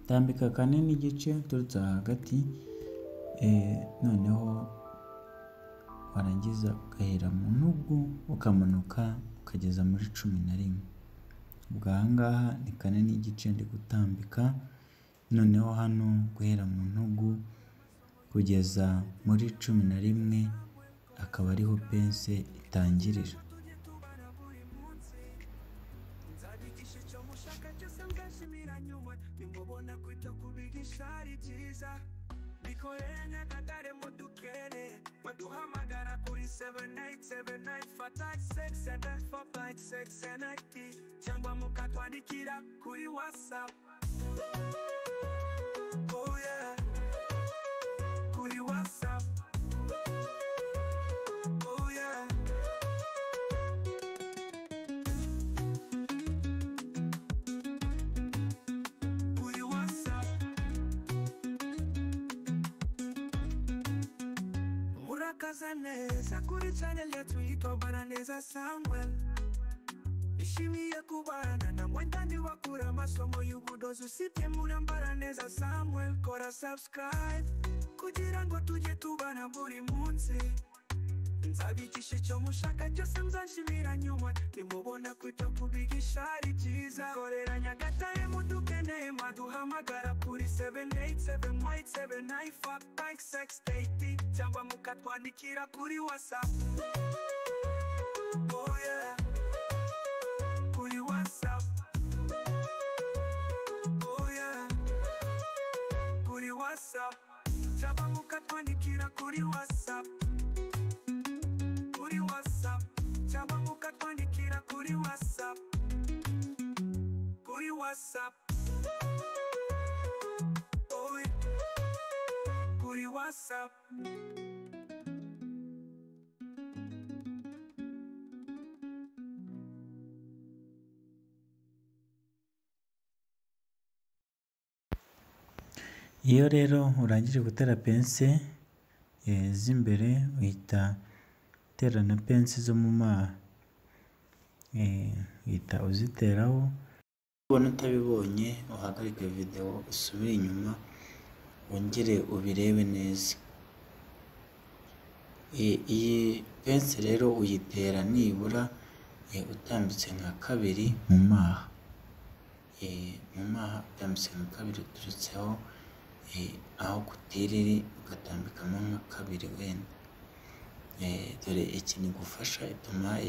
Tambika 4 n'igice uturutse hagati, noneho warangiza ugahera mu ntugu ukamanuka ukageza muri 11. Ubwo aha ngaha ni 4 n'igice ndi gutambika, noneho hano guhera mu ntugu kugeza muri 11 akaba ariho pensi itangirira. Maduhamagara kuri 787956 cyangwa mukatwandikira kuri WhatsApp. Oh yeah, kuri WhatsApp. Oh yeah, kuri WhatsApp. Murakaza neza kuri channel yetu yitwa Ambara Neza Samuel. Ishimiye kubana na mwendani wakura masomo y'ubudozi usibye muri Ambara Neza Samuel. Kora subscribe kugira ngo tujye tubana buri munsi. Nzabigisha icyo mushaka cyose muzanshimira nyuma nimubona kwita kubigisha ari byiza. Korera Nyagatare mudukeneye maduhamagara kuri 787956 cyangwa mukatwandikira kuri WhatsApp. Oh yeah, kuri WhatsApp. Oh yeah, kuri WhatsApp. Cyangwa mukatwandikira kuri WhatsApp. Kuri WhatsApp. Cyangwa mukatwandikira kuri WhatsApp. Kuri WhatsApp. Oh yeah, kuri WhatsApp. Iyo rero urangije gutera pensi z'imbere uhita utera na pensi zo mu maha, uhita uziteraho. Ubona utabibonye uhagarike video usubire inyuma wongere ubirebe neza. Iyi pensi rero uyitera nibura utambitse nka 2 mu maha, utambitse nka 2 uturutseho aho kutiriri ugatambikamo nka 2 wenda. Dore iki ni gufasha ituma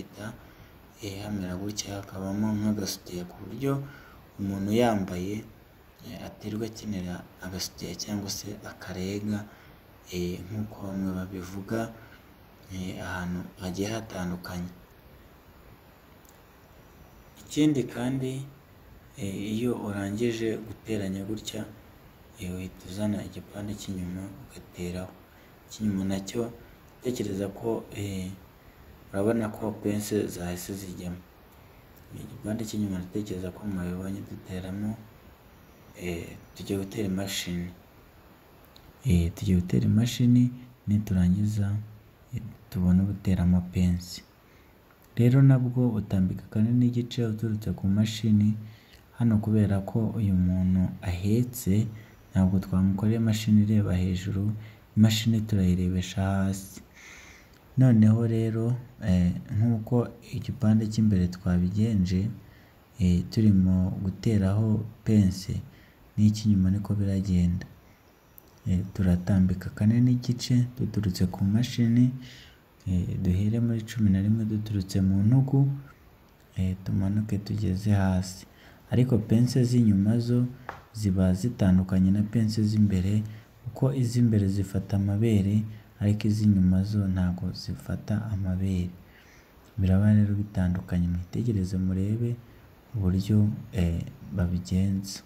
hamera gutya, hakabamo nk'agasutiya ku buryo umuntu yambaye aterwa akenera agasutiya cyangwa se akarega, nk'uko bamwe babivuga ahantu hagiye hatandukanye. Ikindi kandi iyo urangije guteranya gutya uhita uzana igipande cy'inyuma ugateraho. Icy'inyuma nacyo tekereza ko urabona ko pensi zahise zijyamo. Igipande cy'inyuma natekereza ko mwabibonye duteramo. Tugiye gutera imashini, niturangiza tubone guteramo pensi. Rero nabwo utambika 4 n'igice uturutse ku mashini. Hano kubera ko uyu muntu ahetse ntabwo twamukorera imashini ireba hejuru, imashini turayirebesha hasi. Noneho rero nk'uko igipande cy'imbere twabigenje turimo guteraho pensi, n'icy'inyuma niko biragenda. Turatambika 4 n'igice duturutse ku mashini, duhere muri 11 duturutse mu ntugu, tumanuke tugeze hasi. Ariko pensi z'inyuma zo ziba zitandukanye na pensi z'imbere, kuko iz'imbere zifata amabere ariko iz'inyuma zo ntabwo zifata amabere. Biraba rero bitandukanye, mwitegereze murebe uburyo babigenza.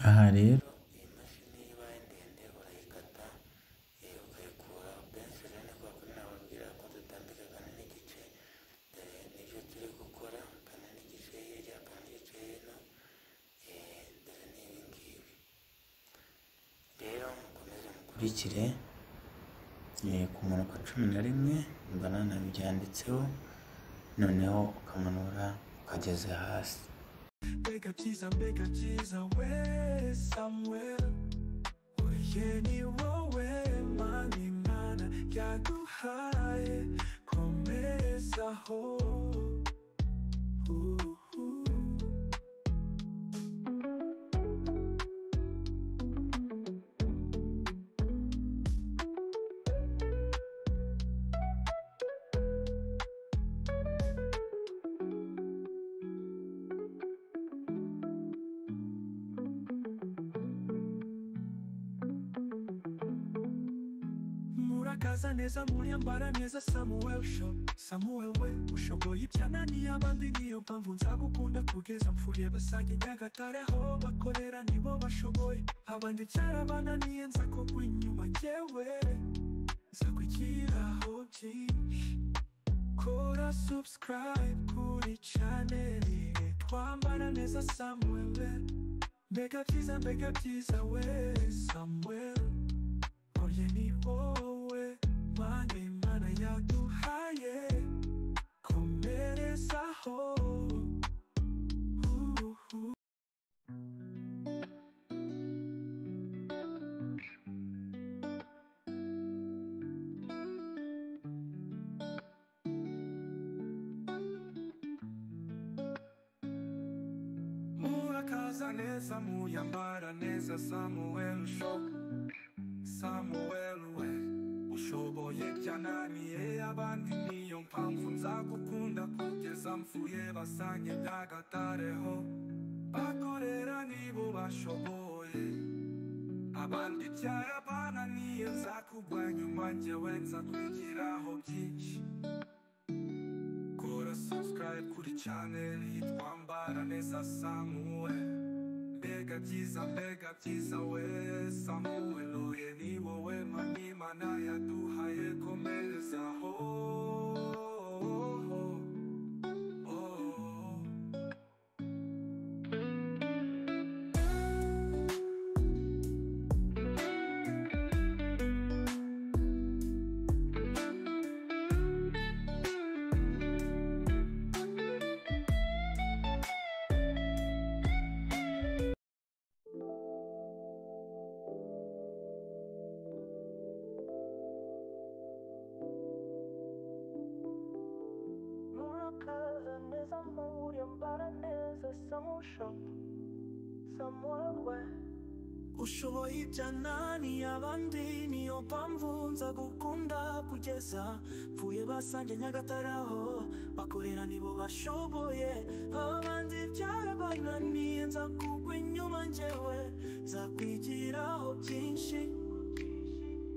Aha rero iyi mashini ibaye ndende urayikata ukayikura pensi. Rero ni kwa kundi nababwira ko dutambika 4 n'igice, nibyo turi gukora. 4 n'igice hirya ukurikire ku murongo wa 11 banana byanditseho, noneho ukamanura ukageze hasi. Mbega byiza we Samuel, oye ni wowe mani mana yaduhaye, komerezaho. Murakaza neza muri Ambara neza Samuel shop. Samuel we ushoboye ibyananiye abandi, niyo mpamvu nzagukunda kugeza mpfuye. Basange Nyagatare aho bakorera nibo bashoboye, abandi cyarabananiye nza kugwa inyuma njyewe nzakwigiraho byinshi. Kora subscribe kuri channel Ambara neza Samuel. Mbega byiza we Samuel, oye ni wowe mani mana yaduhaye, komerezaho. Murakaza neza muri Ambara neza Samuel shop. Samuel we ushoboye byananiye abandi, niyo mpamvu nzagukunda kugeza mpfuye. Basange Nyagatare ho bakorera nibo bashoboye, abandi byarabananiye nzakugwa nyuma njyewe nzakwigiraho byinshi. Kora subscribe kuri channel yitwa Ambara neza Samuel. Mbega byiza we Samuel, oye ni wowe mani mana yaduhaye, komerezaho. Neza muri Ambara neza Samuel we ushoboye ibyananiye abandi, niyo mpamvu nzagukunda kugeza mpfuye. Basange Nyagatare aho bakorera nibo bashoboye, abandi byarabananiye nzakugwa inyuma njyewe nzakwigiraho byinshi.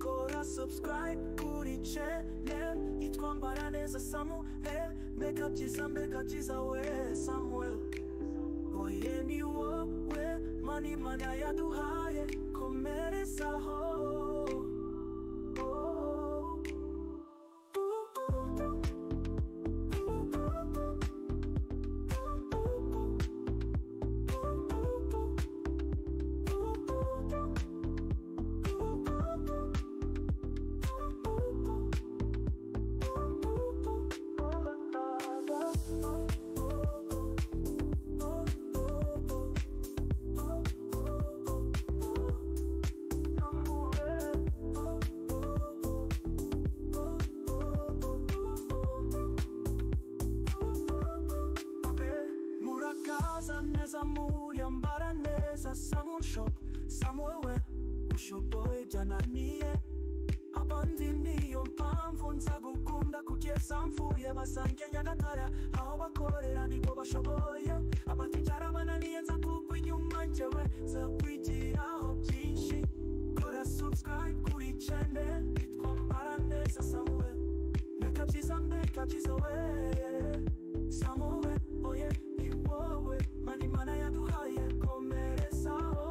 Kora subscribe kuri channel yitwa Ambara neza Samuel. Mbega byiza we Samuel, oye ni wowe mani mana yaduhaye, komerezaho. Neza muri Ambara neza Samuel shop. Samuel we ushoboye byananiye abandi, niyo mpamvu nzagukunda kugeza mpfuye. Basange Nyagatare aho bakorera nibo bashoboye, abandi byarabananiye nzakugwa inyuma njyewe nzakwigiraho byinshi. Kora subscribe kuri channel yitwa Ambara neza Samuel. Mbega byiza we Samuel, oye ni wowe mani mana yaduhaye, komerezaho.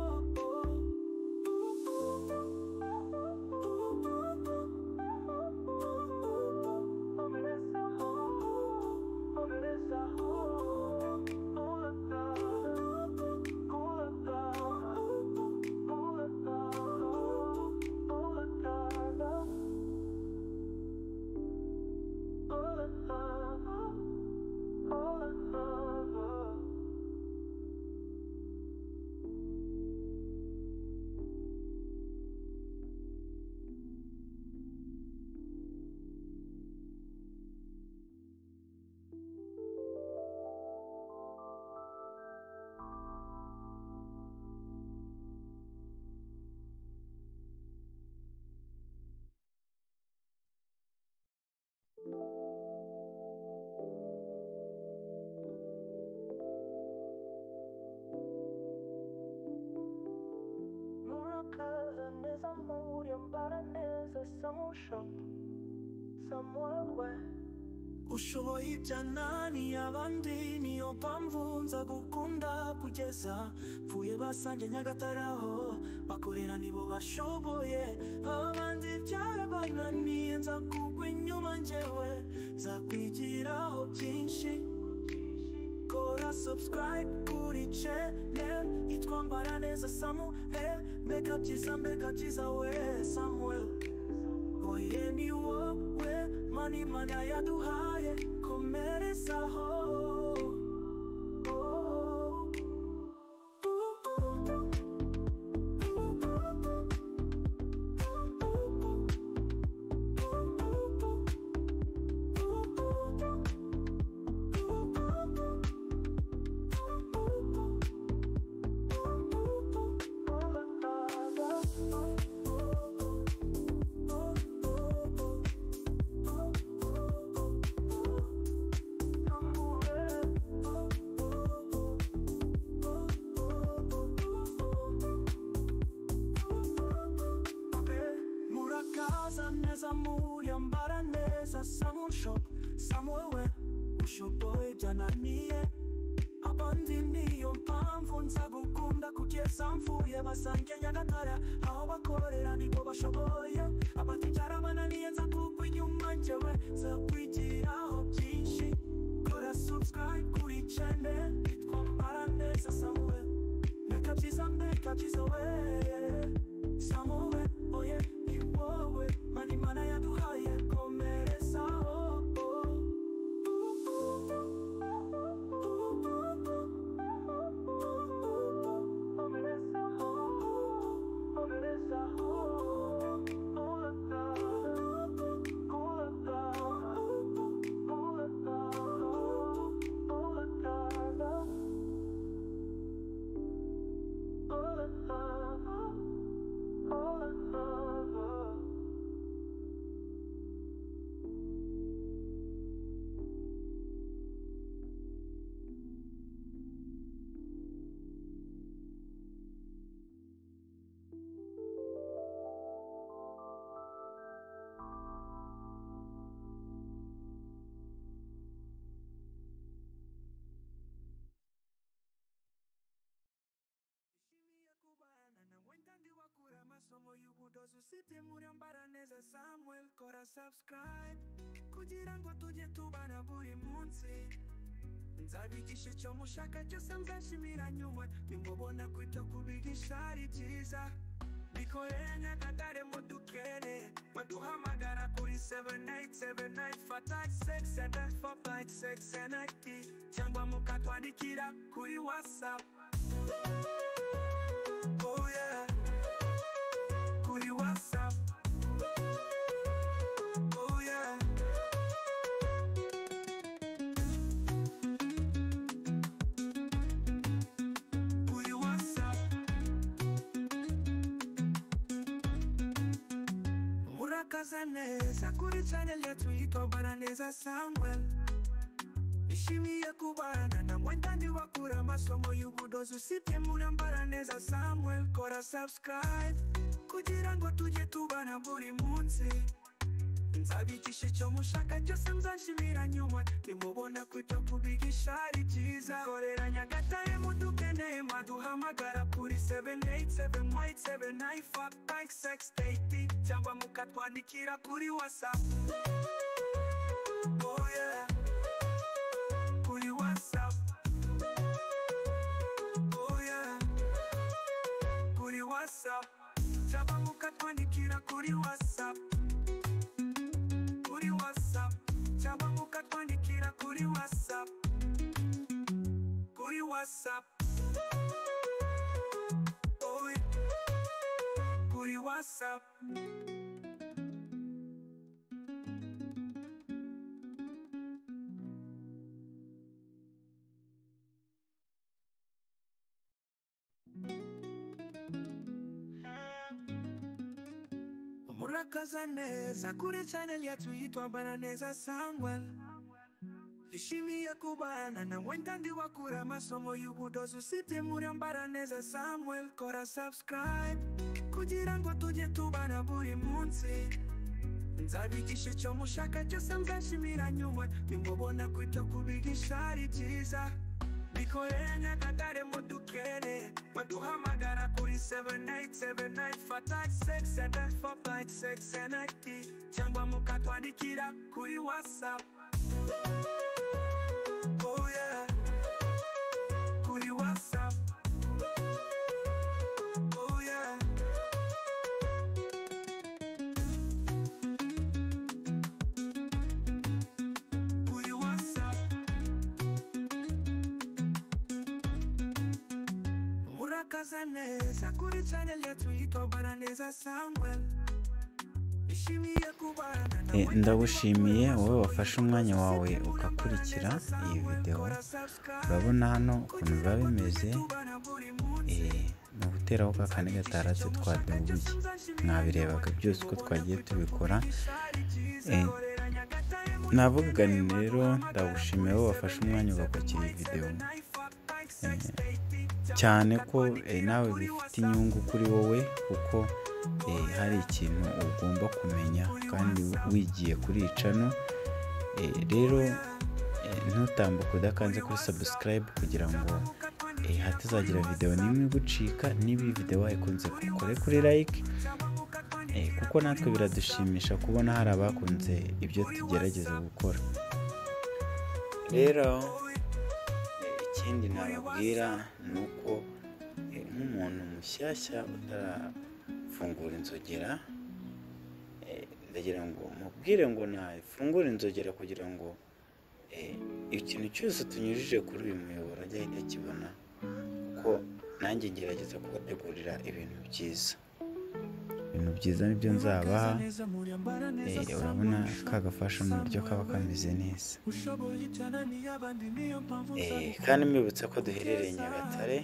Neza muri Ambara Neza Samuel ushoboye ibyanani abandi niyo mpamvu nza gukunda kugeza mvuye basange Nyagatare aho bakorera nibo bashoboye abandi byarabananiye nza kugwa inyuma njyewe nza kwigiraho byinshi. Kora subscribe kuri channel yitwa Ambara Neza Samuel, mbega byiza we Samuel. Oye ni wowe mani mana yaduhaye komerezaho. Neza muri Ambara Neza Samuel ushoboye byananiye abandi niyo mpamvu nza gukunda kugeza mvuye basange Nyagatare aho bakorera nibo bashoboye abandi byarabananiye nza kugwa inyuma njyewe nza kwigiraho byinshi. Kora subscribe kuri channel yitwa Ambara Neza Samuel, mbega byiza we Samuel. Oye ni wowe mani mana yaduhaye komerezaho. Na wenda ndi wakura masomo y'ubudozi usibye muri Ambara Neza Samuel. Kora subscribe kugira ngo tujye tubana buri munsi, nzabigisha icyo mushaka cyose nzashimira nyuma nimubona kwita kubigisha ari byiza. Bikorere Nyagatare mudukere baduhamagara kuri 787856 cyangwa mukatwandikira kuri WhatsApp. Oh yeah, kuri WhatsApp. Oh yeah, kuri WhatsApp. Murakaza neza kuri channel yetu yitwa Ambara Neza Samuel. Ishimiye kubana na wenda ndi wakura masomo y'ubudozi usibye muri Ambara Neza Samuel. Kora subscribe kugira ngo tujye tubana buri munsi, nzabigisha icyo mushaka cyose nzashimira nyuma nimubona kwita kubigisha ari byiza. Korera Nyagatare mudukeneye maduhamagara kuri 78787956 cyangwa mukatwandikira kuri WhatsApp. Oh yeah, kuri WhatsApp. Oh yeah, kuri WhatsApp. Cyangwa mukatwandikira kuri WhatsApp. Kuri WhatsApp. Cyangwa mukatwandikira kuri WhatsApp. Kuri WhatsApp. Oh yeah, kuri WhatsApp. Murakaza neza kuri channel yetu yitwa Ambara Neza Samuel. Nishimiye kubana na wenda ndi wakura masomo y'ubudozi usibye muri Ambara Neza Samuel. Kora subscribe kugira ngo tujye tubana buri munsi. Nzabigisha icyo mushaka cyose muzashimira nyuma, nimubona kwita kubigisha ari byiza. Bikorere Nyagatare mudukere, baduhamagara kuri 787856 cyangwa mukatwandikira kuri WhatsApp. Oh yeah, kuri WhatsApp. Oh yeah. Kuri WhatsApp. Murakaza neza kuri channel yetu yitwa Ambara Neza Samuel. Ndagushimiye wowe wafashe umwanya wawe ugakurikira iyi video. Urabona hano ukuntu biba bimeze, ni uguteraho ka kane gatandatu twadebuye. Mwabirebaga byose uko twagiye tubikora. Navuga rero ndagushimiye wowe wafashe umwanya ugakurikira iyi video, cyane ko nawe bifite inyungu kuri wowe, kuko hari ikintu ugomba kumenya kandi wigiye kuri icano. Rero ntutambuke udakanze kuri subscribe kugira ngo hatazagira video nimwe gucika. Niba iyi video wayikunze ukore kuri like, kuko natwe biradushimisha kubona hari abakunze ibyo tugerageza gukora. Rero ikindi nababwira ni uko nk'umuntu mushyashya utarafungura inzogera, ndagira ngo mubwire ngo nafungure inzogera kugira ngo ikintu cyose tunyujije kuri uyu muyoboro ajye ahita akibona, kuko nanjye ngerageza kubategurira ibintu byiza nibyo nzabaha. Urabona kagafasha mu buryo kaba kameze neza. Kandi mbibutsa ko duherereye Nyagatare,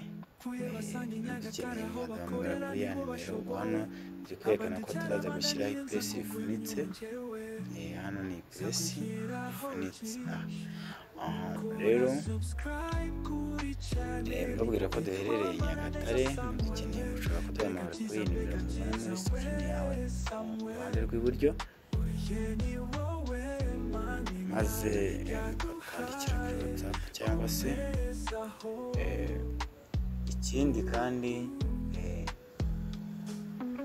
dukeneye guhamagara kuri ya nimero hano turi kwerekana ko turaza gushyiraho ipesi ifunitse. Hano ni ipesi ifunitse. Rero mbabwira ko duherereye Nyagatare, dukeneye mushobora kuduhamagara kuri iyi nimero mubona muri screen yawe ku ruhande rw'iburyo, maze ukandikira kuri WhatsApp cyangwa se ikindi kandi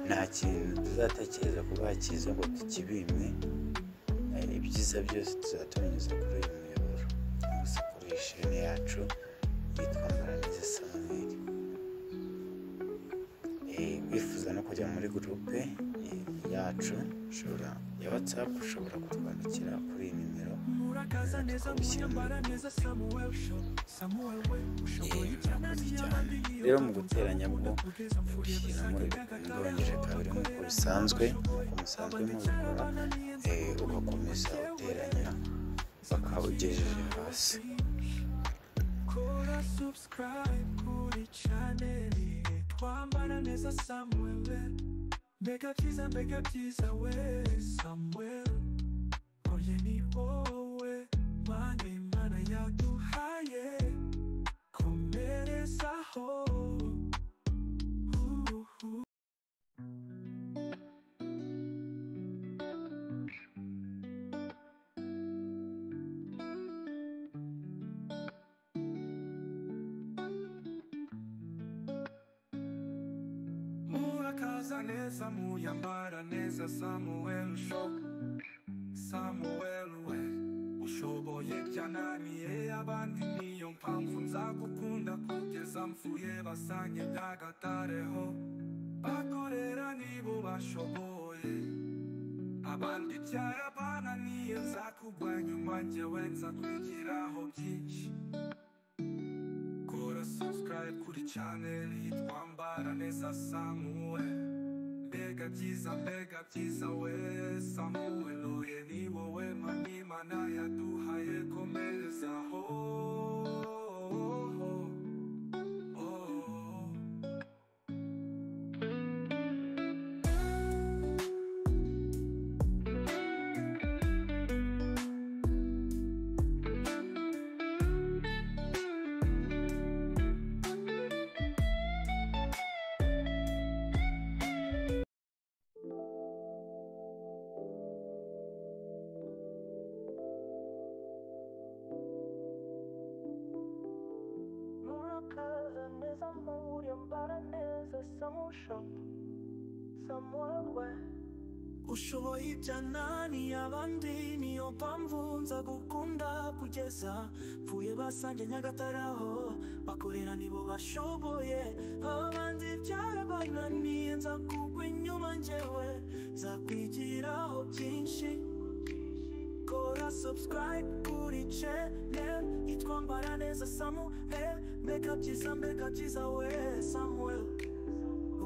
nta kintu tuzatekereza kuba cyiza ngo tukibime. Ibyiza byose tuzatunyuza kuri uyu muyoboro cyangwa se kuri iyi chaîne yacu yitwa Ambara Neza Samuel. Wifuza no kujya muri groupe yacu ya WhatsApp, ushobora kutwandikira kuri iyi nimero. Rero mu guteranya bwo ushyira muri ngabanyije kabiri nk'uko bisanzwe, mubikora, ugakomeza uteranya bakawugejeje hasi. Ambara Neza Samuel, mbega byiza we Samuel. Oye ni wowe Mana yaduhaye, komerezaho. Murakaza neza Ambara Neza Samuel show. Samuel we ushoboye byananiye abandi, niyo mpamvu nzagukunda kugeza mpfuye. Basange Nyagatareho bakorera nibo bashoboye, abandi byarabananiye. Nzakugwa nyuma njyewe nzakwigiraho byinshi. Kora subscribe kuri channel yitwa Ambara Neza Samuel. Mbega byiza we Samuel. Oye ni wowe Mana yaduhaye, komerezaho. murakaza neza muri Ambara neza samushop somewhere ushoboye ibyanani abandi niyo mpamvu nza gukunda kugeza mvuye basange Nyagataraho bakorera nibo bashoboye abandi byarabananiye nza kugwa inyuma njyewe nza kwigiraho byinshi kora subscribe kuri channel yitwa Ambara neza Samuel mbega byiza we Samuel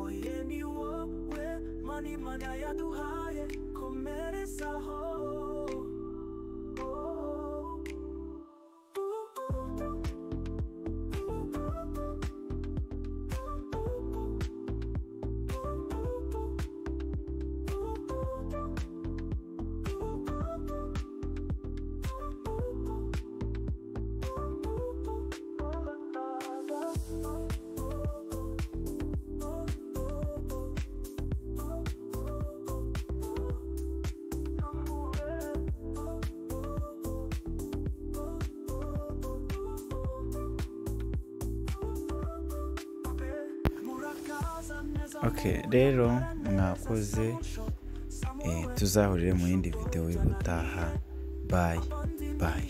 oye ni wowe mani mana yaduhaye komerezaho Okay, rero mwakoze tuzahurire mu yindi video y'ubutaha. Bye bye.